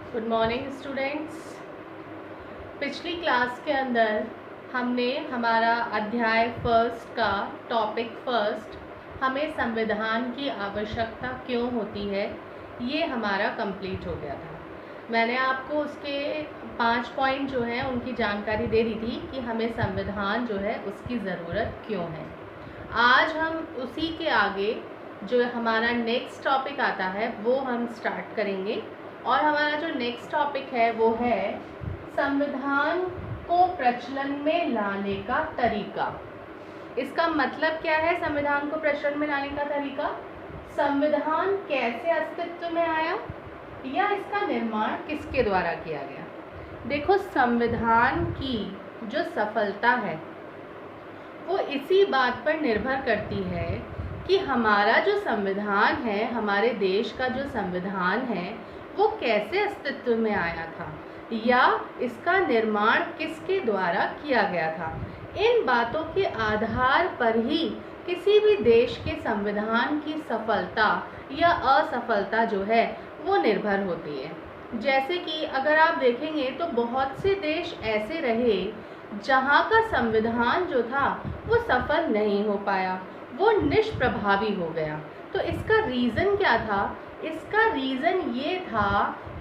Good morning students. पिछली class के अंदर हमने हमारा अध्याय फर्स्ट का टॉपिक फर्स्ट, हमें संविधान की आवश्यकता क्यों होती है, ये हमारा कंप्लीट हो गया था। मैंने आपको उसके 5 पॉइंट जो हैं उनकी जानकारी दे दी थी कि हमें संविधान जो है उसकी ज़रूरत क्यों है। आज हम उसी के आगे जो हमारा नेक्स्ट टॉपिक आता है वो हम स्टार्ट करेंगे। और हमारा जो नेक्स्ट टॉपिक है वो है संविधान को प्रचलन में लाने का तरीका। इसका मतलब क्या है? संविधान को प्रचलन में लाने का तरीका, संविधान कैसे अस्तित्व में आया या इसका निर्माण किसके द्वारा किया गया। देखो, संविधान की जो सफलता है वो इसी बात पर निर्भर करती है कि हमारा जो संविधान है, हमारे देश का जो संविधान है वो कैसे अस्तित्व में आया था या इसका निर्माण किसके द्वारा किया गया था। इन बातों के आधार पर ही किसी भी देश के संविधान की सफलता या असफलता जो है वो निर्भर होती है। जैसे कि अगर आप देखेंगे तो बहुत से देश ऐसे रहे जहाँ का संविधान जो था वो सफल नहीं हो पाया, वो निष्प्रभावी हो गया। तो इसका रीज़न क्या था? इसका रीज़न ये था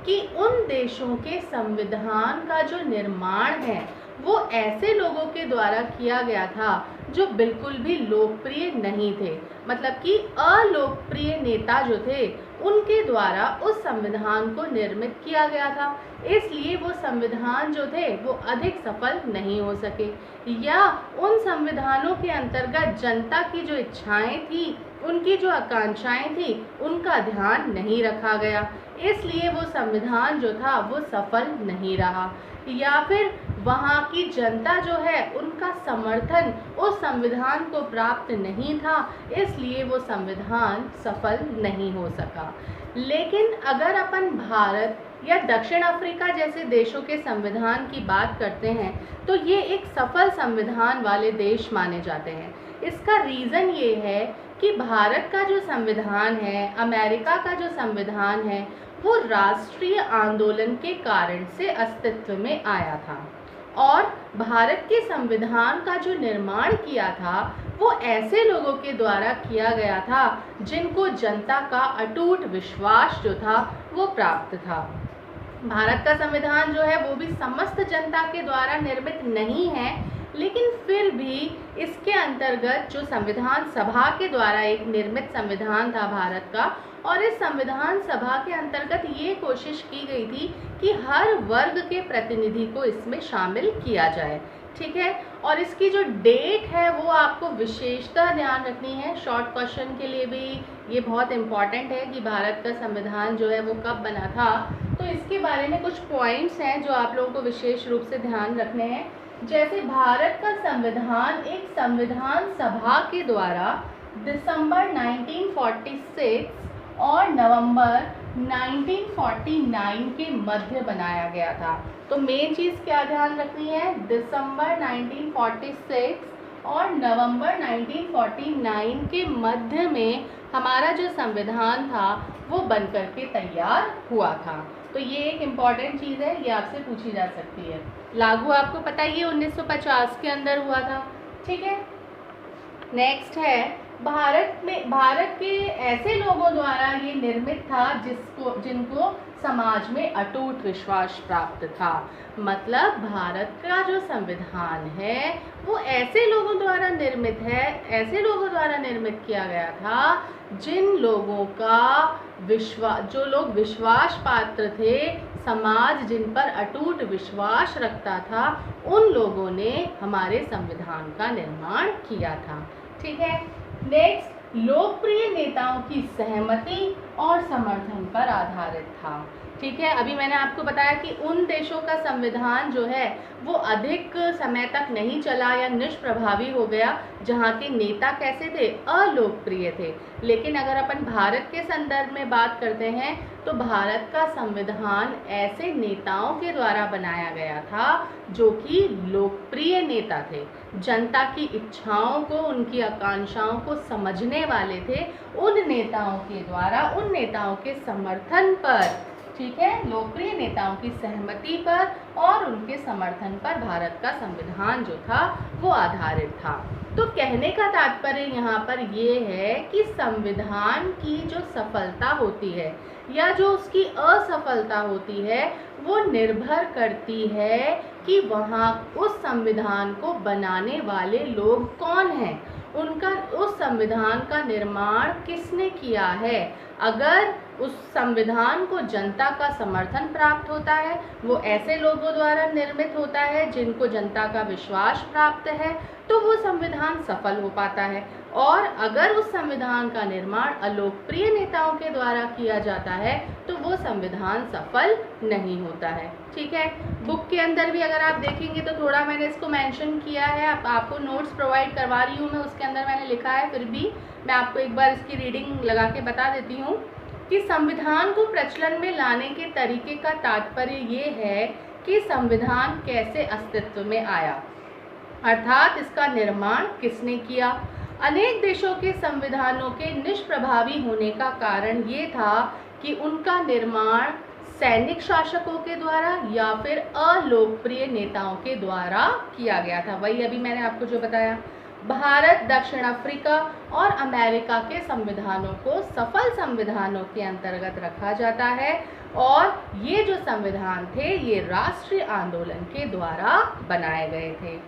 कि उन देशों के संविधान का जो निर्माण है वो ऐसे लोगों के द्वारा किया गया था जो बिल्कुल भी लोकप्रिय नहीं थे, मतलब कि अलोकप्रिय नेता जो थे उनके द्वारा उस संविधान को निर्मित किया गया था। इसलिए वो संविधान जो थे वो अधिक सफल नहीं हो सके, या उन संविधानों के अंतर्गत जनता की जो इच्छाएं थी, उनकी जो आकांक्षाएं थी, उनका ध्यान नहीं रखा गया। इसलिए वो संविधान जो था वो सफल नहीं रहा, या फिर वहाँ की जनता जो है उनका समर्थन उस संविधान को प्राप्त नहीं था, इसलिए वो संविधान सफल नहीं हो सका। लेकिन अगर अपन भारत या दक्षिण अफ्रीका जैसे देशों के संविधान की बात करते हैं तो ये एक सफल संविधान वाले देश माने जाते हैं। इसका रीज़न ये है कि भारत का जो संविधान है, अमेरिका का जो संविधान है, वो राष्ट्रीय आंदोलन के कारण से अस्तित्व में आया था। और भारत के संविधान का जो निर्माण किया था वो ऐसे लोगों के द्वारा किया गया था जिनको जनता का अटूट विश्वास जो था वो प्राप्त था। भारत का संविधान जो है वो भी समस्त जनता के द्वारा निर्मित नहीं है, लेकिन फिर भी इसके अंतर्गत जो संविधान सभा के द्वारा एक निर्मित संविधान था भारत का, और इस संविधान सभा के अंतर्गत ये कोशिश की गई थी कि हर वर्ग के प्रतिनिधि को इसमें शामिल किया जाए। ठीक है, और इसकी जो डेट है वो आपको विशेषतः ध्यान रखनी है। शॉर्ट क्वेश्चन के लिए भी ये बहुत इम्पॉर्टेंट है कि भारत का संविधान जो है वो कब बना था। तो इसके बारे में कुछ पॉइंट्स हैं जो आप लोगों को विशेष रूप से ध्यान रखने हैं। जैसे भारत का संविधान एक संविधान सभा के द्वारा दिसंबर 1946 और नवंबर 1949 के मध्य बनाया गया था। तो मेन चीज़ क्या ध्यान रखनी है? दिसंबर 1946 और नवंबर 1949 के मध्य में हमारा जो संविधान था वो बनकर के तैयार हुआ था। तो ये एक इम्पॉर्टेंट चीज़ है, ये आपसे पूछी जा सकती है। लागू आपको पता ही है 1950 के अंदर हुआ था। ठीक है, नेक्स्ट है भारत के ऐसे लोगों द्वारा ये निर्मित था जिनको समाज में अटूट विश्वास प्राप्त था। मतलब भारत का जो संविधान है वो ऐसे लोगों द्वारा निर्मित है, ऐसे लोगों द्वारा निर्मित किया गया था जिन लोगों का जो लोग विश्वास पात्र थे, समाज जिन पर अटूट विश्वास रखता था, उन लोगों ने हमारे संविधान का निर्माण किया था। ठीक है, नेक्स्ट, लोकप्रिय नेताओं की सहमति और समर्थन पर आधारित था। ठीक है, अभी मैंने आपको बताया कि उन देशों का संविधान जो है वो अधिक समय तक नहीं चला या निष्प्रभावी हो गया जहाँ के नेता कैसे थे? अलोकप्रिय थे। लेकिन अगर अपन भारत के संदर्भ में बात करते हैं तो भारत का संविधान ऐसे नेताओं के द्वारा बनाया गया था जो कि लोकप्रिय नेता थे, जनता की इच्छाओं को, उनकी आकांक्षाओं को समझने वाले थे। उन नेताओं के द्वारा, उन नेताओं के समर्थन पर ठीक है, लोकप्रिय नेताओं की सहमति पर और उनके समर्थन पर भारत का संविधान जो था वो आधारित था। तो कहने का तात्पर्य यहाँ पर ये है कि संविधान की जो सफलता होती है या जो उसकी असफलता होती है वो निर्भर करती है कि वहाँ उस संविधान को बनाने वाले लोग कौन हैं, उनका उस संविधान का निर्माण किसने किया है। अगर उस संविधान को जनता का समर्थन प्राप्त होता है, वो ऐसे लोगों द्वारा निर्मित होता है जिनको जनता का विश्वास प्राप्त है, तो वो संविधान सफल हो पाता है। और अगर उस संविधान का निर्माण अलोकप्रिय नेताओं के द्वारा किया जाता है तो वो संविधान सफल नहीं होता है। ठीक है, बुक के अंदर भी अगर आप देखेंगे तो थोड़ा मैंने इसको मेंशन किया है, आपको नोट्स प्रोवाइड करवा रही हूँ मैं, उसके अंदर मैंने लिखा है, फिर भी मैं आपको एक बार इसकी रीडिंग लगा के बता देती हूँ कि संविधान को प्रचलन में लाने के तरीके का तात्पर्य ये है कि संविधान कैसे अस्तित्व में आया, अर्थात इसका निर्माण किसने किया। अनेक देशों के संविधानों के निष्प्रभावी होने का कारण ये था कि उनका निर्माण सैनिक शासकों के द्वारा या फिर अलोकप्रिय नेताओं के द्वारा किया गया था। वही अभी मैंने आपको जो बताया, भारत, दक्षिण अफ्रीका और अमेरिका के संविधानों को सफल संविधानों के अंतर्गत रखा जाता है और ये जो संविधान थे ये राष्ट्रीय आंदोलन के द्वारा बनाए गए थे।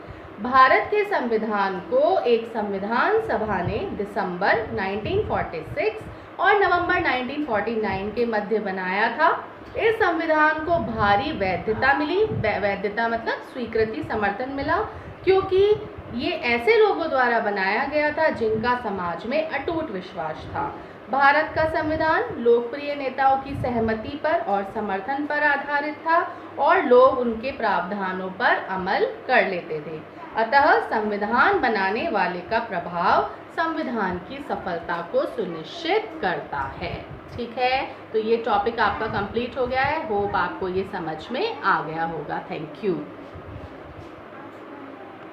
भारत के संविधान को एक संविधान सभा ने दिसंबर 1946 और नवंबर 1949 के मध्य बनाया था। इस संविधान को भारी वैधता मिली, वैधता मतलब स्वीकृति, समर्थन मिला, क्योंकि ये ऐसे लोगों द्वारा बनाया गया था जिनका समाज में अटूट विश्वास था। भारत का संविधान लोकप्रिय नेताओं की सहमति पर और समर्थन पर आधारित था और लोग उनके प्रावधानों पर अमल कर लेते थे। अतः संविधान बनाने वाले का प्रभाव संविधान की सफलता को सुनिश्चित करता है। ठीक है, तो ये टॉपिक आपका कंप्लीट हो गया है। होप आपको ये समझ में आ गया होगा। Thank you.